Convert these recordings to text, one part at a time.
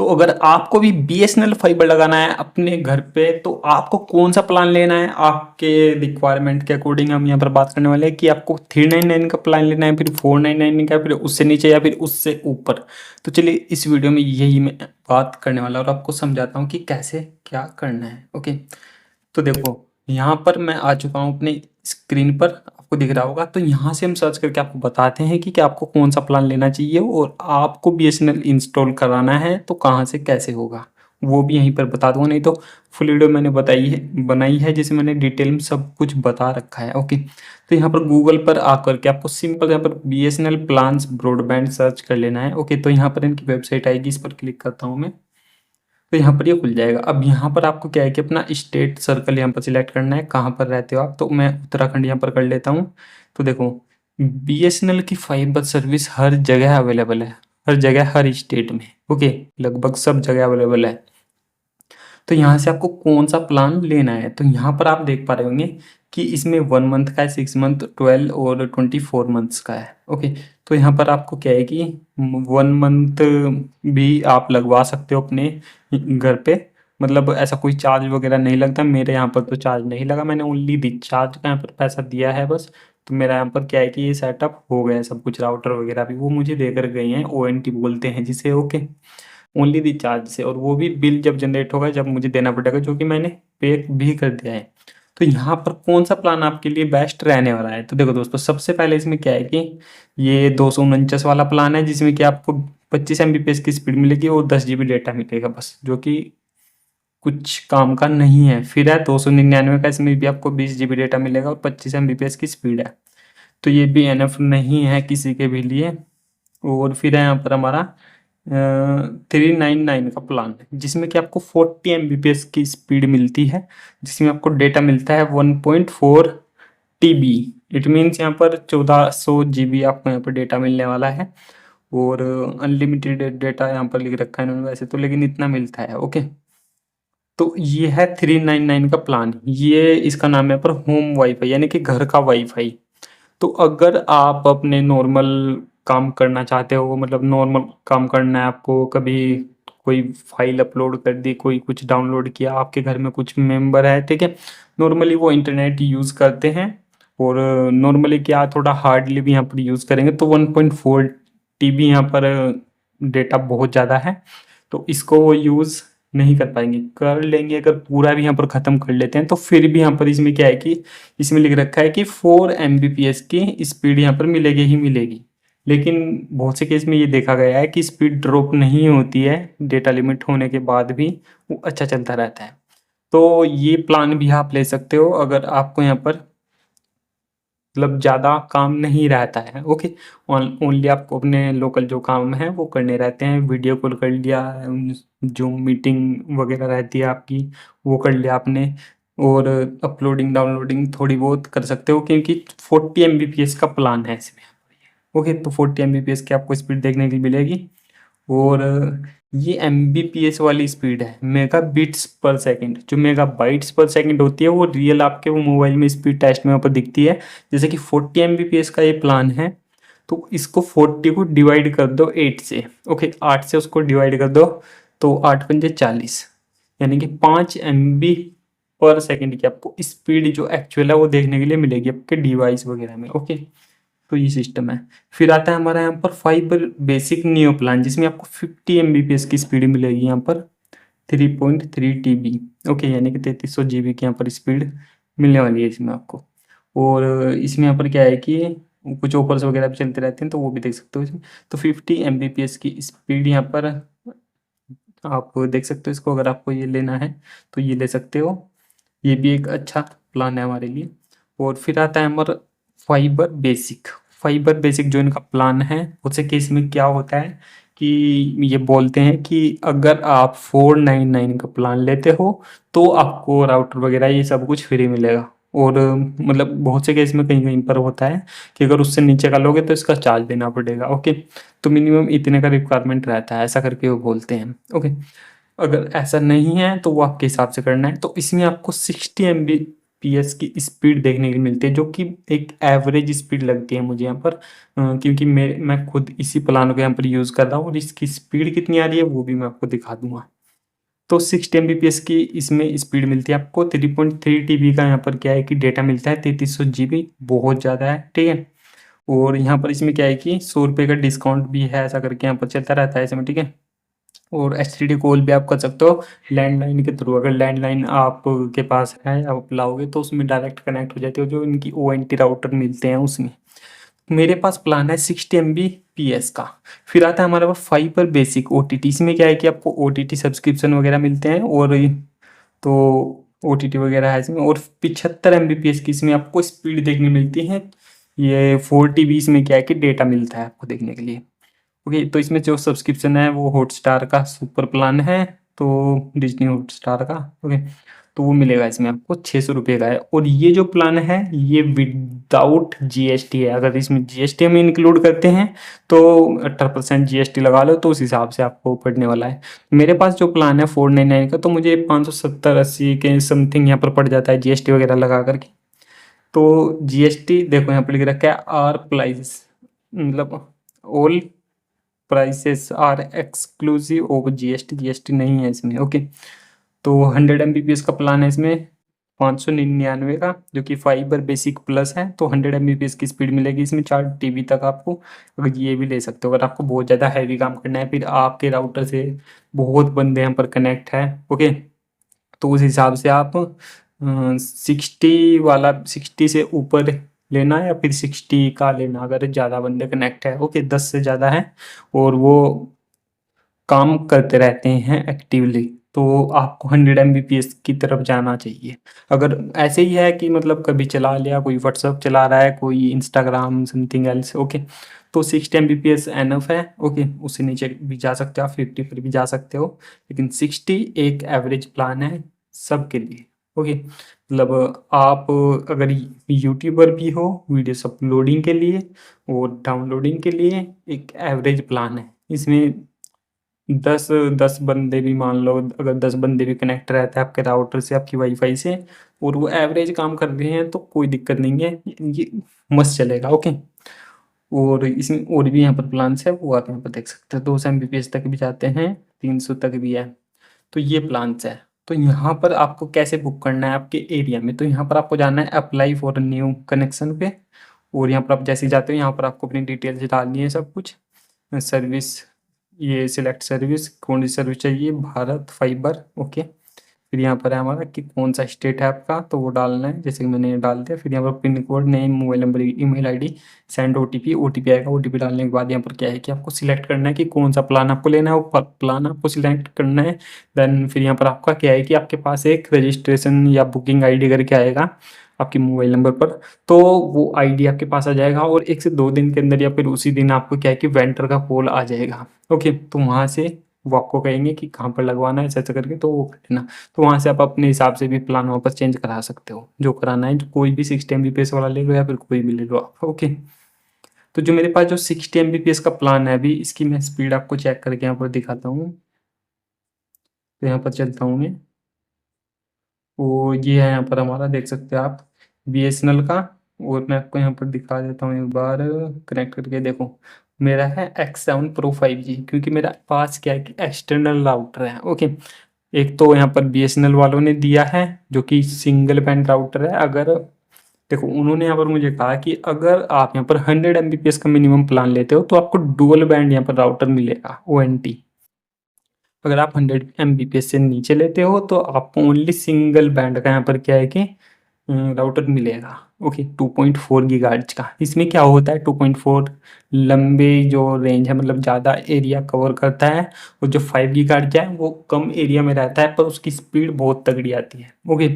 तो अगर आपको भी बीएसएनएल फाइबर लगाना है अपने घर पे, तो आपको कौन सा प्लान लेना है आपके रिक्वायरमेंट के अकॉर्डिंग हम यहाँ पर बात करने वाले हैं कि आपको 399 का प्लान लेना है, फिर 499 का, फिर उससे नीचे या फिर उससे ऊपर। तो चलिए इस वीडियो में यही मैं बात करने वाला हूँ और आपको समझाता हूँ कि कैसे क्या करना है। ओके, तो देखो यहाँ पर मैं आ चुका हूँ अपने स्क्रीन पर, आपको दिख रहा होगा। तो यहाँ से हम सर्च करके आपको बताते हैं कि आपको कौन सा प्लान लेना चाहिए और आपको बीएसएनएल इंस्टॉल कराना है तो कहाँ से कैसे होगा वो भी यहीं पर बता दूंगा। नहीं तो फुल वीडियो मैंने बनाई है जिसमें मैंने डिटेल में सब कुछ बता रखा है। ओके, तो यहाँ पर गूगल पर आकर के आपको सिंपल यहाँ पर बीएसएनएल प्लान्स ब्रॉडबैंड सर्च कर लेना है। ओके, तो यहाँ पर इनकी वेबसाइट आएगी, इस पर क्लिक करता हूँ मैं, तो यहाँ पर ये खुल जाएगा। अब यहाँ पर आपको क्या है कि अपना स्टेट सर्कल यहाँ पर सिलेक्ट करना है, कहाँ पर रहते हो आप। तो मैं उत्तराखंड यहाँ पर कर लेता हूँ। तो देखो बीएसएनएल की फाइबर सर्विस हर जगह अवेलेबल है, हर जगह हर स्टेट में। ओके, लगभग सब जगह अवेलेबल है। तो यहाँ से आपको कौन सा प्लान लेना है, तो यहाँ पर आप देख पा रहे होंगे कि इसमें 1 मंथ का है, 6 मंथ, 12 और 24 मंथ्स का है। ओके, तो यहाँ पर आपको क्या है कि 1 मंथ भी आप लगवा सकते हो अपने घर पे, मतलब ऐसा कोई चार्ज वगैरह नहीं लगता। मेरे यहाँ पर तो चार्ज नहीं लगा, मैंने ओनली रिचार्ज का यहाँ पर पैसा दिया है बस। तो मेरा यहाँ पर क्या है कि ये सेटअप हो गया है सब कुछ, राउटर वगैरह भी वो मुझे देकर गए हैं, ओएनटी बोलते हैं जिसे। ओके, ओनली रिचार्ज से, और वो भी बिल जब जनरेट होगा जब मुझे देना पड़ेगा, जो कि मैंने पे भी कर दिया है। तो यहाँ पर कौन सा प्लान आपके लिए बेस्ट रहने वाला है, तो देखो दोस्तों सबसे पहले इसमें क्या है कि ये 249 वाला प्लान है जिसमें कि आपको 25 एमबीपीएस की स्पीड मिलेगी और 10 जीबी डेटा मिलेगा बस, जो कि कुछ काम का नहीं है। फिर है 299 का, इसमें भी आपको 20 जीबी डेटा मिलेगा और 25 एमबीपीएस की स्पीड है। तो ये भी एनएफ नहीं है किसी के भी लिए। और फिर है यहाँ पर हमारा 399 का प्लान जिसमें कि आपको 40 एमबीपीएस की स्पीड मिलती है, जिसमें आपको डेटा मिलता है 1.4 टीबी। इट मीन्स यहाँ पर 1400 जीबी आपको यहाँ पर डेटा मिलने वाला है। और अनलिमिटेड डेटा यहाँ पर लिख रखा है इन्होंने वैसे तो, लेकिन इतना मिलता है। ओके, तो ये है 399 का प्लान, ये इसका नाम है पर होम वाईफाई यानी कि घर का वाईफाई। तो अगर आप अपने नॉर्मल काम करना चाहते हो, मतलब नॉर्मल काम करना है आपको, कभी कोई फाइल अपलोड कर दी, कोई कुछ डाउनलोड किया, आपके घर में कुछ मेंबर है, ठीक है, नॉर्मली वो इंटरनेट यूज़ करते हैं और नॉर्मली क्या थोड़ा हार्डली भी यहाँ पर यूज़ करेंगे, तो 1.4 टीबी यहाँ पर डेटा बहुत ज़्यादा है। तो इसको वो यूज़ नहीं कर पाएंगे, कर लेंगे अगर पूरा भी यहाँ पर ख़त्म कर लेते हैं तो फिर भी यहाँ पर इसमें क्या है कि इसमें लिख रखा है कि 4 एमबीपीएस की स्पीड यहाँ पर मिलेगी ही मिलेगी। लेकिन बहुत से केस में ये देखा गया है कि स्पीड ड्रॉप नहीं होती है, डेटा लिमिट होने के बाद भी वो अच्छा चलता रहता है। तो ये प्लान भी आप ले सकते हो अगर आपको यहाँ पर मतलब ज़्यादा काम नहीं रहता है। ओके, ओनली आपको अपने लोकल जो काम है वो करने रहते हैं, वीडियो कॉल कर लिया, जो मीटिंग वगैरह रहती है आपकी वो कर लिया आपने, और अपलोडिंग डाउनलोडिंग थोड़ी बहुत कर सकते हो क्योंकि 40 एमबीपीएस का प्लान है इसमें। ओके, तो 40 एमबीपीएस की आपको स्पीड देखने के लिए मिलेगी। और ये एमबीपीएस वाली स्पीड है, मेगा बिट्स पर सेकंड। जो मेगा बाइट्स पर सेकंड होती है वो रियल आपके वो मोबाइल में स्पीड टेस्ट में यहाँ पर दिखती है। जैसे कि 40 एमबीपीएस का ये प्लान है, तो इसको 40 को डिवाइड कर दो 8 से। ओके, 8 से उसको डिवाइड कर दो, तो 8 पंजे 40, यानी कि 5 एमबी पर सेकंड की आपको स्पीड जो एक्चुअल है वो देखने के लिए मिलेगी आपके डिवाइस वगैरह में। ओके, तो ये सिस्टम है। फिर आता है हमारा यहाँ पर फाइबर बेसिक नियो प्लान जिसमें आपको 50 एमबीपीएस की स्पीड मिलेगी यहाँ पर 3.3 टीबी। ओके, यानी कि 3300 जीबी की यहाँ पर स्पीड मिलने वाली है इसमें आपको। और इसमें यहाँ पर क्या है कि कुछ ऑफर्स वगैरह भी चलते रहते हैं तो वो भी देख सकते हो इसमें। तो 50 एमबीपीएस की स्पीड यहाँ पर आप देख सकते हो इसको, अगर आपको ये लेना है तो ये ले सकते हो, ये भी एक अच्छा प्लान है हमारे लिए। और फिर आता है हमारा फाइबर बेसिक। फाइबर बेसिक जो इनका प्लान है उससे केस में क्या होता है कि ये बोलते हैं कि अगर आप 499 का प्लान लेते हो तो आपको राउटर वगैरह ये सब कुछ फ्री मिलेगा। और मतलब बहुत से केस में कहीं कहीं पर होता है कि अगर उससे नीचे का लोगे तो इसका चार्ज देना पड़ेगा। ओके, तो मिनिमम इतने का रिक्वायरमेंट रहता है, ऐसा करके वो बोलते हैं। ओके, अगर ऐसा नहीं है तो वो आपके हिसाब से करना है। तो इसमें आपको 60 एमबी Mbps की स्पीड देखने के लिए मिलती है, जो कि एक एवरेज स्पीड लगती है मुझे यहाँ पर, क्योंकि मैं खुद इसी प्लान को यहाँ पर यूज़ कर रहा हूँ और इसकी स्पीड कितनी आ रही है वो भी मैं आपको दिखा दूंगा। तो 60 Mbps की इसमें स्पीड मिलती है आपको। 3.3 TB का यहाँ पर क्या है कि डेटा मिलता है, 3300 GB, बहुत ज़्यादा है, ठीक है। और यहाँ पर इसमें क्या है कि 100 रुपये का डिस्काउंट भी है, ऐसा करके यहाँ पर चलता रहता है इसमें, ठीक है। और एसटीडी कॉल भी आप कर सकते हो लैंडलाइन के थ्रू। अगर लैंडलाइन आपके पास है, आप लाओगे तो उसमें डायरेक्ट कनेक्ट हो जाती है, जो इनकी ONT राउटर मिलते हैं उसमें। मेरे पास प्लान है 60 Mbps का। फिर आता है हमारे पास फाइबर बेसिक OTT। इसमें क्या है कि आपको OTT सब्सक्रिप्शन वगैरह मिलते हैं, और तो OTT वगैरह है इसमें। और 75 Mbps की इसमें आपको स्पीड देखने मिलती है। ये 4 TB इसमें क्या है कि डेटा मिलता है आपको देखने के लिए। ओके, तो इसमें जो सब्सक्रिप्शन है वो हॉटस्टार का सुपर प्लान है, तो डिज्नी हॉटस्टार का। ओके, तो वो मिलेगा इसमें आपको 600 रुपये का है। और ये जो प्लान है ये विदाउट GST है। अगर इसमें GST हम इंक्लूड करते हैं तो 18% GST लगा लो, तो उस हिसाब से आपको पड़ने वाला है। मेरे पास जो प्लान है 499 का, तो मुझे 570-80 के समथिंग यहाँ पर पड़ जाता है GST वगैरह लगा करके। तो GST देखो यहाँ पर लिख रखा है आर प्राइस, मतलब all prices are exclusive of GST नहीं है इसमें। ओके, तो 100 Mbps का प्लान है इसमें 599 का, जो कि फाइबर बेसिक प्लस है। तो 100 Mbps की स्पीड मिलेगी इसमें, 4 TB तक आपको। अगर ये भी ले सकते हो, अगर आपको बहुत ज़्यादा हैवी काम करना है, फिर आपके राउटर से बहुत बंदे यहाँ पर कनेक्ट है, ओके, तो उस हिसाब से आप 60 वाला 60 से ऊपर लेना, या फिर 60 का लेना अगर ज़्यादा बंदे कनेक्ट है। ओके, 10 से ज़्यादा है और वो काम करते रहते हैं एक्टिवली, तो आपको 100 Mbps की तरफ जाना चाहिए। अगर ऐसे ही है कि मतलब कभी चला लिया, कोई व्हाट्सअप चला रहा है, कोई इंस्टाग्राम समथिंग एल्स, ओके, तो 60 Mbps एनफ है। ओके, उससे नीचे भी जा सकते हो आप, 50 पर भी जा सकते हो, लेकिन 60 एक एवरेज प्लान है सबके लिए। ओके, मतलब आप अगर यूट्यूबर भी हो, वीडियोस अपलोडिंग के लिए और डाउनलोडिंग के लिए एक एवरेज प्लान है। इसमें 10 बंदे भी मान लो, अगर 10 बंदे भी कनेक्ट रहते हैं आपके राउटर से, आपकी वाईफाई से, और वो एवरेज काम कर रहे हैं, तो कोई दिक्कत नहीं है, ये मस्त चलेगा। ओके, और इसमें और भी यहाँ पर प्लान्स है, वो आप यहाँ पर देख सकते हैं। 200 Mbps तक भी जाते हैं, 300 तक भी है। तो ये प्लान्स है। तो यहाँ पर आपको कैसे बुक करना है आपके एरिया में, तो यहाँ पर आपको जाना है अप्लाई फॉर न्यू कनेक्शन पे। और यहाँ पर आप जैसे ही जाते हो, यहाँ पर आपको अपनी डिटेल्स डालनी है, सब कुछ सर्विस, ये सिलेक्ट सर्विस, कौन सी सर्विस चाहिए, भारत फाइबर। ओके, फिर यहाँ पर है हमारा कि कौन सा स्टेट है आपका, तो वो डालना है, जैसे कि मैंने डाल दिया। फिर यहाँ पर pin code, name, mobile number, email ID, send OTP आएगा। OTP डालने के बाद यहाँ पर क्या है कि आपको सिलेक्ट करना है कि कौन सा प्लान आपको लेना है, वो प्लान आपको सिलेक्ट करना है। देन फिर यहाँ पर आपका क्या है कि आपके पास एक रजिस्ट्रेशन या बुकिंग ID करके आएगा आपके मोबाइल नंबर पर, तो वो ID आपके पास आ जाएगा, और 1 से 2 दिन के अंदर या फिर उसी दिन आपको क्या है कि वेंडर का कॉल आ जाएगा। ओके, तो वहाँ से वो आपको कहेंगे कि कहाँ पर लगवाना है, ऐसा ऐसा करके, तो वो कर लेना। तो वहाँ से आप अपने हिसाब से भी प्लान वापस चेंज करा सकते हो, जो कराना है, जो कोई भी 60 Mbps वाला ले लो या फिर कोई भी ले लो आप। ओके, तो जो मेरे पास जो 60 Mbps का प्लान है अभी, इसकी मैं स्पीड आपको चेक करके यहाँ पर दिखाता हूँ। तो यहाँ पर चलता हूँ मैं, तो ये है यहाँ पर हमारा, देख सकते हैं आप, BSNL का। और मैं आपको यहाँ पर दिखा देता हूँ एक बार कनेक्ट करके, देखो मेरा है X7 Pro 5G, क्योंकि मेरा पास क्या है कि एक्सटर्नल राउटर है। ओके, एक तो यहाँ पर BSNL वालों ने दिया है जो कि सिंगल बैंड राउटर है। अगर देखो, उन्होंने यहाँ पर मुझे कहा कि अगर आप यहाँ पर 100 Mbps का मिनिमम प्लान लेते हो तो आपको डुअल बैंड यहाँ पर राउटर मिलेगा, ONT। अगर आप 100 Mbps से नीचे लेते हो तो आपको ओनली सिंगल बैंड का यहाँ पर क्या है कि राउटर मिलेगा। ओके, 2.4 गीगाहर्ट्ज का। इसमें क्या होता है, 2.4 लंबे जो रेंज है, मतलब ज़्यादा एरिया कवर करता है। और जो 5 गीगाहर्ट्ज है वो कम एरिया में रहता है, पर उसकी स्पीड बहुत तगड़ी आती है। ओके,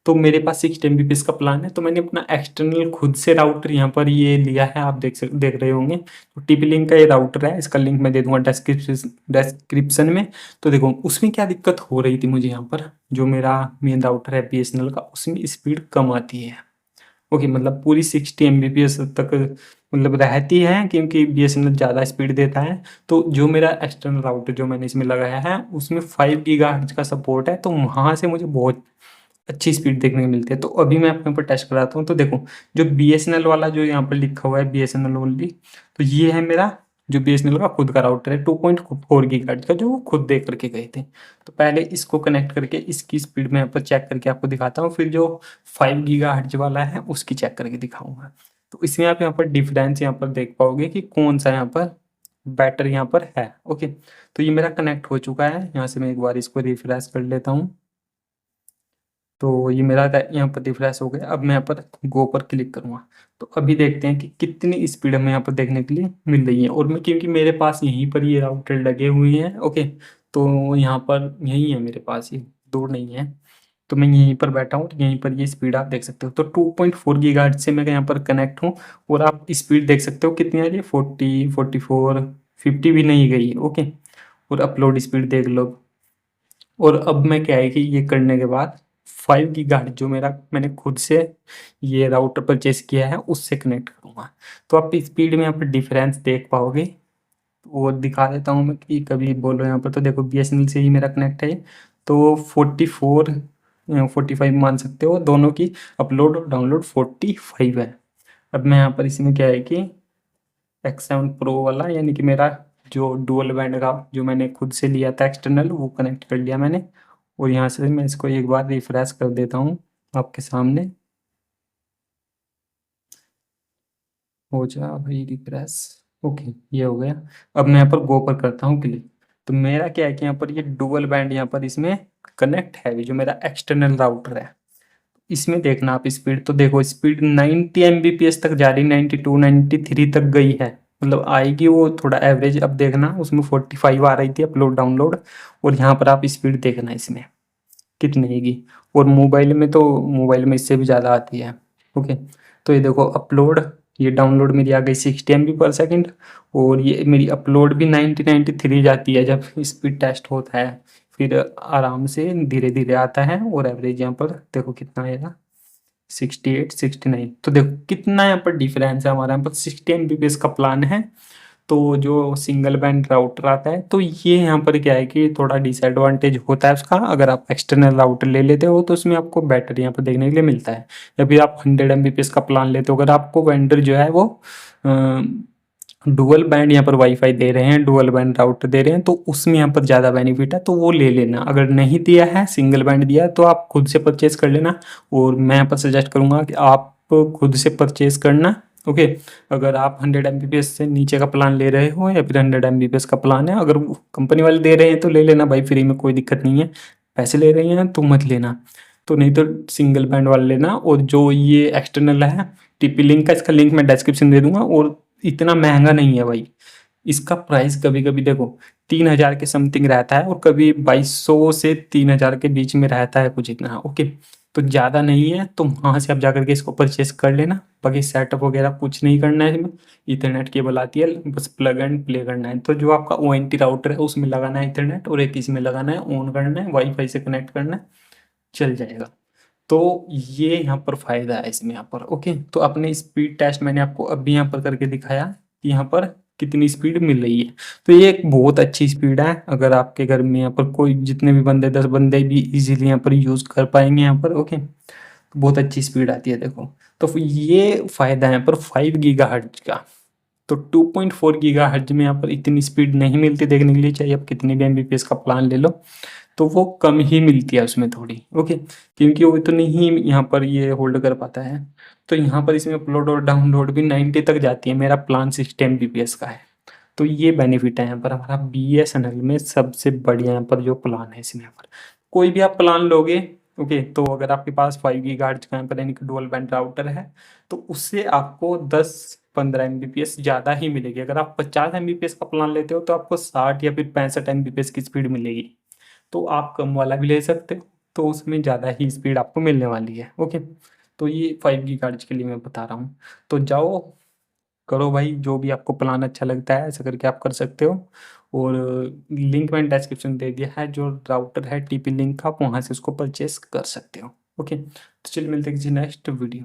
तो मेरे पास 60 Mbps का प्लान है, तो मैंने अपना एक्सटर्नल खुद से राउटर यहाँ पर ये लिया है, आप देख रहे होंगे। तो TP-Link का ये राउटर है, इसका लिंक मैं दे दूंगा डिस्क्रिप्शन में। तो देखो उसमें क्या दिक्कत हो रही थी मुझे, यहाँ पर जो मेरा मेन राउटर है BSNL का, उसमें स्पीड कम आती है। ओके, मतलब पूरी 60 Mbps तक मतलब रहती है, क्योंकि BSNL ज़्यादा स्पीड देता है। तो जो मेरा एक्सटर्नल राउटर जो मैंने इसमें लगाया है, उसमें 5 गीगाहर्ट्ज का सपोर्ट है, तो वहाँ से मुझे बहुत अच्छी स्पीड देखने को मिलती है। तो अभी मैं अपने ऊपर टेस्ट कराता हूँ। तो देखो जो बीएसएनएल वाला जो यहाँ पर लिखा हुआ है बीएसएनएल ओनली, तो ये है मेरा जो बीएसएनएल का खुद का राउटर है 2.4 गीगाहर्ट्ज का, जो वो खुद देख करके गए थे। तो पहले इसको कनेक्ट करके इसकी स्पीड में यहाँ पर चेक करके आपको दिखाता हूँ, फिर जो 5 गीगाहर्ट्ज वाला है उसकी चेक करके दिखाऊंगा। तो इसमें आप यहाँ पर डिफरेंस यहाँ पर देख पाओगे कि कौन सा यहाँ पर बेटर यहाँ पर है। ओके, तो ये मेरा कनेक्ट हो चुका है। यहाँ से मैं एक बार इसको रिफ्रेश कर लेता हूँ। तो ये मेरा यहाँ पर रिफ्रेश हो गया। अब मैं यहाँ पर गो पर क्लिक करूँगा, तो अभी देखते हैं कि कितनी स्पीड हमें यहाँ पर देखने के लिए मिल रही है। और मैं क्योंकि मेरे पास यहीं पर ये राउटर लगे हुए हैं, ओके, तो यहाँ पर यहीं है मेरे पास, ये दूर नहीं है। तो मैं यहीं पर बैठा हूँ, तो यहीं पर ये स्पीड आप देख सकते हो। तो 2.4 गीगाहर्ट्ज से मैं यहाँ पर कनेक्ट हूँ, और आप स्पीड देख सकते हो कितनी आ रही है, 40, 44, 50 भी नहीं गई है। ओके, और अपलोड स्पीड देख लो। और अब मैं क्या है कि ये करने के बाद 5 गीगाहर्ट्ज जो मेरा मैंने खुद से ये राउटर परचेस किया है उससे कनेक्ट करूँगा। तो आप स्पीड में यहाँ पर डिफरेंस देख पाओगे। वो दिखा देता हूँ मैं कि कभी बोलो यहाँ पर, तो देखो बीएसएनएल से ही मेरा कनेक्ट है, तो 44 45 मान सकते हो। दोनों की अपलोड और डाउनलोड 45 है। अब मैं यहाँ पर इसमें क्या है कि X7 प्रो वाला, यानी कि मेरा जो डुअल बैंड का जो मैंने खुद से लिया था एक्सटर्नल, वो कनेक्ट कर लिया मैंने। और यहाँ से मैं इसको एक बार रिफ्रेश कर देता हूँ आपके सामने। हो जा भाई रिफ्रेश। ओके, ये हो गया। अब मैं यहाँ पर गो पर करता हूँ क्लिक। तो मेरा क्या है कि यहाँ पर ये डुअल बैंड यहाँ पर इसमें कनेक्ट है, जो मेरा एक्सटर्नल राउटर है। इसमें देखना आप स्पीड, तो देखो स्पीड 90 एमबीपीएस तक जा रही, 92 93 तक गई है, मतलब आएगी वो थोड़ा एवरेज। अब देखना उसमें 45 आ रही थी अपलोड डाउनलोड, और यहाँ पर आप स्पीड देखना इसमें कितनी आएगी। और मोबाइल में इससे भी ज़्यादा आती है। ओके, तो ये देखो अपलोड, ये डाउनलोड मेरी आ गई 60 एम बी पर सेकेंड, और ये मेरी अपलोड भी 93 जाती है जब स्पीड टेस्ट होता है। फिर आराम से धीरे धीरे आता है, और एवरेज यहाँ पर देखो कितना आएगा 68 69। तो देखो कितना यहाँ पर डिफरेंस है। हमारे यहाँ पर 60 एमबीपीएस का प्लान है, तो जो सिंगल बैंड राउटर आता है, तो ये यहाँ पर क्या है कि थोड़ा डिसएडवांटेज होता है उसका। अगर आप एक्सटर्नल राउटर ले लेते हो तो उसमें आपको बेटर यहाँ पर देखने के लिए मिलता है। या फिर आप 100 एमबीपीएस का प्लान लेते हो, अगर आपको वेंडर जो है वो डुअल बैंड यहाँ पर वाईफाई दे रहे हैं, डुअल बैंड राउटर दे रहे हैं, तो उसमें यहाँ पर ज़्यादा बेनिफिट है, तो वो ले लेना। अगर नहीं दिया है, सिंगल बैंड दिया है, तो आप खुद से परचेज कर लेना। और मैं यहाँ पर सजेस्ट करूँगा कि आप खुद से परचेज करना। ओके, अगर आप 100 एमबीपीएस से नीचे का प्लान ले रहे हो, या फिर 100 एमबीपीएस का प्लान है, अगर कंपनी वाले दे रहे हैं तो ले लेना भाई, फ्री में, कोई दिक्कत नहीं है। पैसे ले रहे हैं तो मत लेना, तो नहीं तो सिंगल बैंड वाला लेना। और जो ये एक्सटर्नल है, टीपी लिंक का, इसका लिंक मैं डिस्क्रिप्शन दे दूंगा। और इतना महंगा नहीं है भाई, इसका प्राइस कभी कभी देखो 3000 के समथिंग रहता है, और कभी 2200 से 3000 के बीच में रहता है कुछ इतना। ओके, तो ज़्यादा नहीं है, तो वहाँ से आप जाकर के इसको परचेस कर लेना। बाकी सेटअप वगैरह कुछ नहीं करना है इसमें, इथरनेट केबल आती है, बस प्लग एंड प्ले करना है। तो जो आपका ONT राउटर है उसमें लगाना है इथरनेट, और एक इसमें लगाना है, ऑन करना है, वाईफाई से कनेक्ट करना है, चल जाएगा। तो ये यहाँ पर फायदा है इसमें यहाँ पर। ओके, तो अपने स्पीड टेस्ट मैंने आपको अभी यहाँ पर करके दिखाया कि यहाँ पर कितनी स्पीड मिल रही है। तो ये एक बहुत अच्छी स्पीड है। अगर आपके घर में यहाँ पर कोई जितने भी बंदे 10 बंदे भी इजीली यहाँ पर यूज़ कर पाएंगे यहाँ पर। ओके, तो बहुत अच्छी स्पीड आती है देखो। तो ये फायदा है यहाँ पर 5 गीगाहर्ट्ज का। तो 2.4 गीगाहर्ट्ज में यहाँ पर इतनी स्पीड नहीं मिलती देखने के लिए, चाहे आप कितने भी एमबीपीएस का प्लान ले लो, तो वो कम ही मिलती है उसमें थोड़ी। ओके, क्योंकि वो इतनी ही यहाँ पर ये होल्ड कर पाता है। तो यहाँ पर इसमें अपलोड और डाउनलोड भी 90 तक जाती है। मेरा प्लान 60 एमबीपीएस का है, तो ये बेनिफिट है यहाँ पर हमारा बीएसएनएल में सबसे बढ़िया यहाँ पर जो प्लान है इसमें। यहाँ पर कोई भी आप प्लान लोगे, ओके, तो अगर आपके पास 5 गीगाहर्ट्ज का यहाँ पर यानी कि डुअल बैंड राउटर है, तो उससे आपको 10-15 एमबीपीएस ज़्यादा ही मिलेगी। अगर आप 50 एमबीपीएस का प्लान लेते हो तो आपको 60 या फिर 65 एमबीपीएस की स्पीड मिलेगी। तो आप कम वाला भी ले सकते हो, तो उसमें ज़्यादा ही स्पीड आपको मिलने वाली है। ओके, तो ये 5 गीगाहर्ट्ज के लिए मैं बता रहा हूँ। तो जाओ करो भाई, जो भी आपको प्लान अच्छा लगता है ऐसा करके आप कर सकते हो। और लिंक मैंने डिस्क्रिप्शन दे दिया है, जो राउटर है टीपी लिंक का, आप वहाँ से उसको परचेस कर सकते हो। ओके, तो चलिए मिलते हैं किसी नेक्स्ट वीडियो।